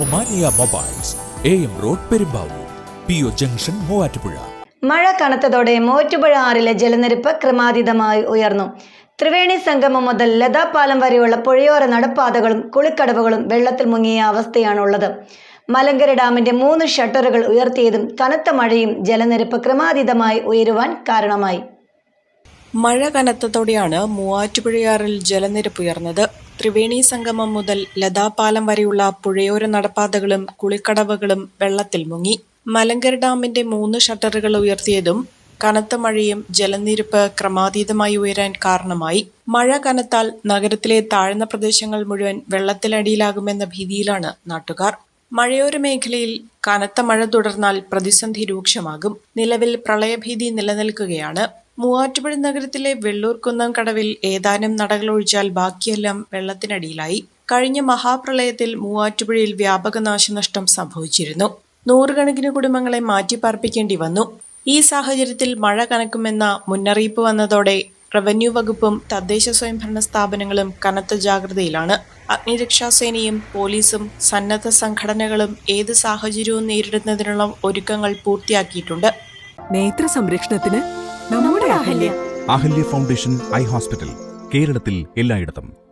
Omania mobiles, AM road Perumbavoor, PO junction Muvattupuzha. മഴ കനത്തതോടെ മൂവാറ്റുപുഴ ആറിലെ ജലനിരപ്പ് ക്രമാതീതമായി ഉയർന്നു. ത്രിവേണി സംഗമം മുതൽ ലതാപാലം വരെയുള്ള പുഴയോര നടപ്പാതകളും കുളിക്കടവുകളും വെള്ളത്തിൽ മുങ്ങിയ അവസ്ഥയാണുള്ളത്. മലങ്കര ഡാമിന്റെ 3 ഷട്ടറുകൾ ഉയർത്തിയതും കനത്ത മഴയും ജലനിരപ്പ് ക്രമാതീതമായി ഉയരുവാൻ കാരണമായി. മഴ കനത്തതോടെയാണ് മൂവാറ്റുപുഴയാറിൽ ജലനിരപ്പ് ഉയർന്നത്. ത്രിവേണി സംഗമം മുതൽ ലതാപാലം വരെയുള്ള പുഴയോര നടപ്പാതകളും കുളിക്കടവുകളും വെള്ളത്തിൽ മുങ്ങി. മലങ്കര ഡാമിന്റെ 3 ഷട്ടറുകൾ ഉയർത്തിയതും കനത്ത മഴയും ജലനിരപ്പ് ക്രമാതീതമായി ഉയരാൻ കാരണമായി. മഴ കനത്താൽ നഗരത്തിലെ താഴ്ന്ന പ്രദേശങ്ങൾ മുഴുവൻ വെള്ളത്തിനടിയിലാകുമെന്ന ഭീതിയിലാണ് നാട്ടുകാർ. മഴയോര മേഖലയിൽ കനത്ത മഴ തുടർന്നാൽ പ്രതിസന്ധി രൂക്ഷമാകും. നിലവിൽ പ്രളയഭീതി നിലനിൽക്കുകയാണ്. മൂവാറ്റുപുഴ നഗരത്തിലെ വെള്ളൂർക്കുന്നം കടവിൽ ഏതാനും നടകളൊഴിച്ചാൽ ബാക്കിയെല്ലാം വെള്ളത്തിനടിയിലായി. കഴിഞ്ഞ മഹാപ്രളയത്തിൽ മൂവാറ്റുപുഴയിൽ വ്യാപക നാശനഷ്ടം സംഭവിച്ചിരുന്നു. 100 കണക്കിന് കുടുംബങ്ങളെ മാറ്റിപ്പാർപ്പിക്കേണ്ടി വന്നു. ഈ സാഹചര്യത്തിൽ മഴ കനക്കുമെന്ന മുന്നറിയിപ്പ് വന്നതോടെ റവന്യൂ വകുപ്പും തദ്ദേശ സ്വയംഭരണ സ്ഥാപനങ്ങളും കനത്ത ജാഗ്രതയിലാണ്. അഗ്നിരക്ഷാസേനയും പോലീസും സന്നദ്ധ സംഘടനകളും ഏത് സാഹചര്യവും നേരിടുന്നതിനുള്ള ഒരുക്കങ്ങൾ പൂർത്തിയാക്കിയിട്ടുണ്ട്. നേത്ര സംരക്ഷണത്തിന് നമ്മുടെ Ahalya Ahalya foundation eye hospital, കേരളത്തിൽ എല്ലായിടത്തും.